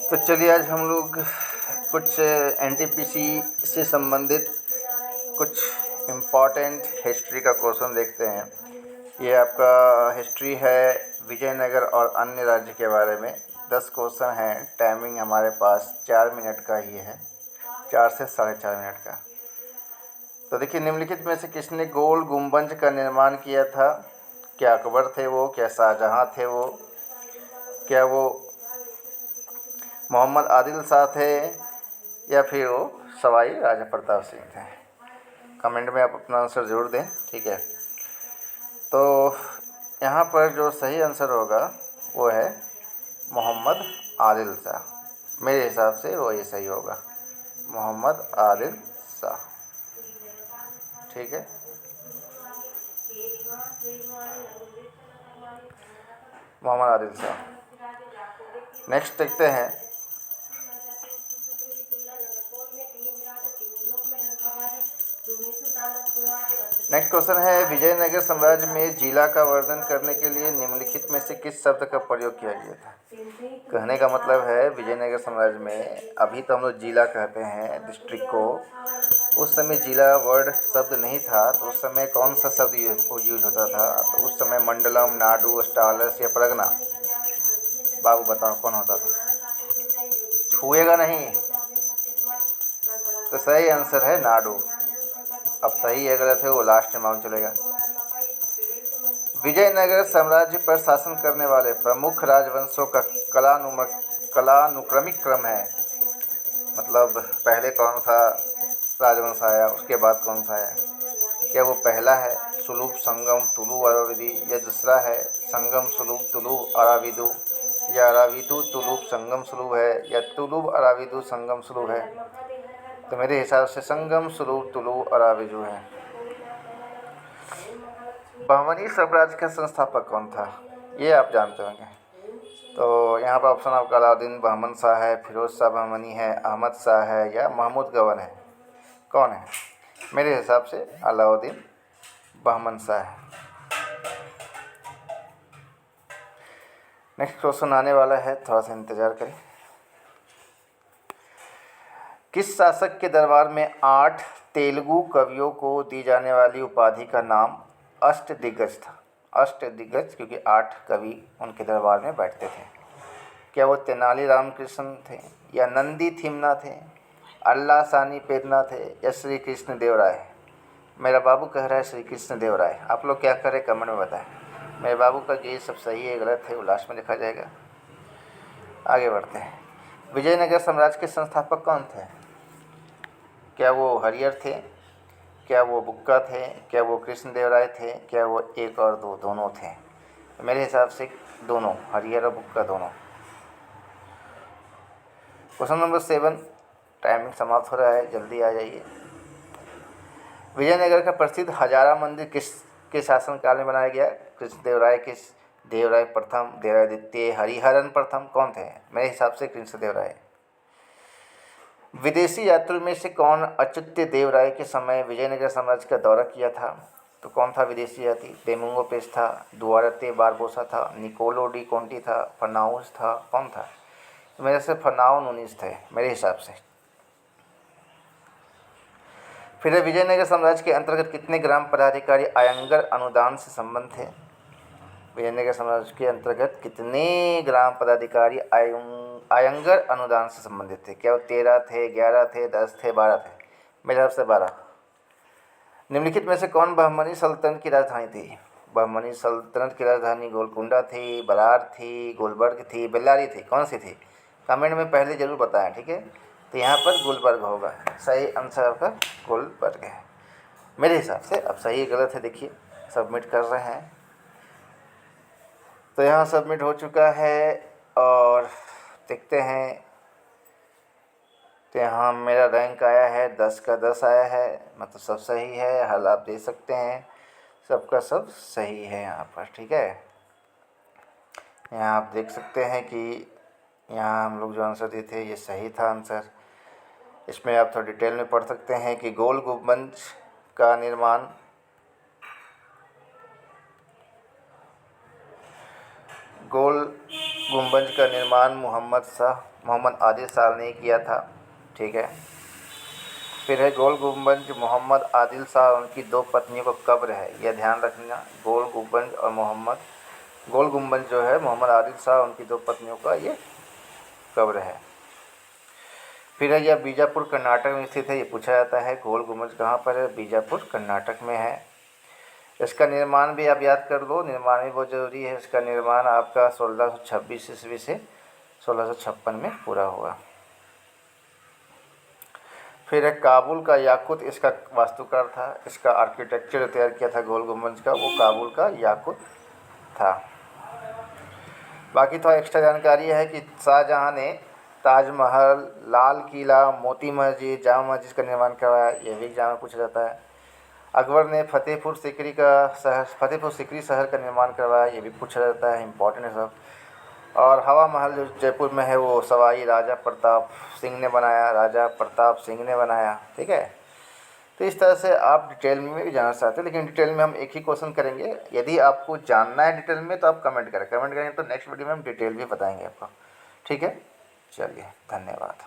तो चलिए आज हम लोग कुछ एनटीपीसी से संबंधित कुछ इम्पॉर्टेंट हिस्ट्री का क्वेश्चन देखते हैं। ये आपका हिस्ट्री है विजयनगर और अन्य राज्य के बारे में। 10 क्वेश्चन हैं। टाइमिंग हमारे पास 4 मिनट का ही है, 4 से 4.5 मिनट का। तो देखिए, निम्नलिखित में से किसने गोल गुम्बज का निर्माण किया था? क्या अकबर थे वो? क्या शाहजहाँ थे वो? क्या वो मोहम्मद आदिल शाह थे या फिर वो सवाई राजा प्रताप सिंह थे? कमेंट में आप अपना आंसर ज़रूर दें, ठीक है। तो यहाँ पर जो सही आंसर होगा वो है मोहम्मद आदिल शाह। मेरे हिसाब से वही सही होगा, मोहम्मद आदिल शाह, ठीक है। मोहम्मद आदिल शाह। नेक्स्ट देखते हैं। नेक्स्ट क्वेश्चन है, विजयनगर साम्राज्य में जिला का वर्णन करने के लिए निम्नलिखित में से किस शब्द का प्रयोग किया गया था? कहने का मतलब है विजयनगर साम्राज्य में, अभी तो हम लोग जिला कहते हैं डिस्ट्रिक्ट को, उस समय जिला वर्ड शब्द नहीं था, तो उस समय कौन सा शब्द यूज होता था? तो उस समय मंडलम, नाडु, स्टालस या परगना? बाबू बताओ कौन होता था? छुएगा नहीं। तो सही आंसर है नाडु। अब सही है गलत है वो लास्ट में मालूम चलेगा। विजयनगर साम्राज्य पर शासन करने वाले प्रमुख राजवंशों का कालानुक्रमिक क्रम है, मतलब पहले कौन सा राजवंश आया, उसके बाद कौन सा आया? क्या वो पहला है सुलूप संगम तुलु अराविदी, या दूसरा है संगम सुलूप तुलु अराविदु, या अराविदु तुलुप संगम सुलूप है, या तुलुप अराविदु संगम सुलूप है? तो मेरे हिसाब से संगम सुलूप तुलु अराविदु है। बहमनी साम्राज्य का संस्थापक कौन था? ये आप जानते होंगे। तो यहाँ पर ऑप्शन आपका अलाउद्दीन बहमन शाह है, फिरोज शाह बहमनी है, अहमद शाह है, या महमूद गवन है? कौन है? मेरे हिसाब से अलाउद्दीन बहमन शाह है। नेक्स्ट क्वेश्चन आने वाला है, थोड़ा सा इंतज़ार करें। किस शासक के दरबार में 8 तेलुगु कवियों को दी जाने वाली उपाधि का नाम अष्टदिग्गज था? अष्टदिग्गज क्योंकि 8 कवि उनके दरबार में बैठते थे। क्या वो तेनाली रामकृष्ण थे, या नंदी थिम्ना थे, अल्लाह सानी पेदना थे, या श्री कृष्ण देव राय? मेरा बाबू कह रहा है श्री कृष्ण देव राय। आप लोग क्या करें कमेंट में बताएं। मेरे बाबू का ये सब सही है गलत है वो लास्ट में देखा जाएगा। आगे बढ़ते हैं। विजयनगर साम्राज्य के संस्थापक कौन थे? क्या वो हरिहर थे, क्या वो बुक्का थे, क्या वो कृष्णदेव राय थे, क्या वो एक और दो दोनों थे? तो मेरे हिसाब से दोनों, हरिहर और बुक्का दोनों। Question number 7। टाइमिंग समाप्त हो रहा है, जल्दी आ जाइए। विजयनगर का प्रसिद्ध हजारा मंदिर किसके शासनकाल में बनाया गया? कृष्णदेव राय के, देवराय प्रथम, देवराय द्वितीय, हरिहरन प्रथम? कौन थे? मेरे हिसाब से कृष्णदेव राय। विदेशी यात्रियों में से कौन अच्युत देव राय के समय विजयनगर साम्राज्य का दौरा किया था? तो कौन था विदेशी यात्री? डेमुंगो पेस था, दुआरते बारबोसा था, निकोलो डी कोंटी था, फर्नाउस था? कौन था? तो मेरे से फर्नाओ नूनीस थे मेरे हिसाब से। फिर विजयनगर साम्राज्य के अंतर्गत कितने ग्राम पदाधिकारी आयंगर अनुदान से संबंध थे? विजयनगर साम्राज्य के अंतर्गत कितने ग्राम पदाधिकारी आयंगर अनुदान से संबंधित थे? क्या वो 13 थे, 11 थे, 10 थे, 12 थे? मेरे हिसाब से 12। निम्नलिखित में से कौन बहमनी सल्तनत की राजधानी थी? बहमनी सल्तनत की राजधानी गोलकुंडा थी, बरार थी, गुलबर्ग थी, बेल्लारी थी? कौन सी थी? कमेंट में पहले ज़रूर बताएं, ठीक है। तो यहाँ पर गुलबर्ग होगा, सही आंसर आपका गुलबर्ग है मेरे हिसाब से। अब सही गलत है देखिए, सबमिट कर रहे हैं। तो यहाँ सबमिट हो चुका है और देखते हैं। तो यहाँ मेरा रैंक आया है 10 का 10 आया है, मतलब सब सही है। हल आप दे सकते हैं, सबका सब सही है यहाँ पर, ठीक है। यहाँ आप देख सकते हैं कि यहाँ हम लोग जो आंसर दिए थे ये सही था आंसर। इसमें आप थोड़ा डिटेल में पढ़ सकते हैं कि गोल गुम्बज का निर्माण मोहम्मद शाह मोहम्मद आदिल शाह ने किया था। ठीक है। फिर है गोल गुम्बद, मोहम्मद आदिल शाह और उनकी 2 पत्नियों का कब्र है, यह ध्यान रखना। गोल गुम्बद और गोल गुम्बद जो है मोहम्मद आदिल शाह और उनकी 2 पत्नियों का ये कब्र है। फिर है यह बीजापुर कर्नाटक में स्थित है, ये पूछा जाता है। गोल गुम्बद कहाँ पर है? बीजापुर कर्नाटक में है। इसका निर्माण भी आप याद कर लो, निर्माण भी बहुत ज़रूरी है। इसका निर्माण आपका 1626 ईस्वी से 1656 में पूरा हुआ। फिर है काबुल का याकुत, इसका वास्तुकार था। इसका आर्किटेक्चर तैयार किया था गोल गुम्बद का, वो काबुल का याकुत था। बाकी तो एक्स्ट्रा जानकारी है कि शाहजहाँ ने ताजमहल, लाल किला, मोती मस्जिद, जामा मस्जिद का निर्माण करवाया, यह भी एग्जाम में पूछा जाता है। अकबर ने फतेहपुर सिकरी शहर का निर्माण करवाया, ये भी पूछा जाता है, इम्पोर्टेंट है सब। और हवा महल जो जयपुर में है वो सवाई राजा प्रताप सिंह ने बनाया, राजा प्रताप सिंह ने बनाया। ठीक है। तो इस तरह से आप डिटेल में भी जानना चाहते हैं, लेकिन डिटेल में हम एक ही क्वेश्चन करेंगे। यदि आपको जानना है डिटेल में तो आप कमेंट करेंगे तो नेक्स्ट वीडियो में हम डिटेल भी बताएंगे आपको। ठीक है। चलिए, धन्यवाद।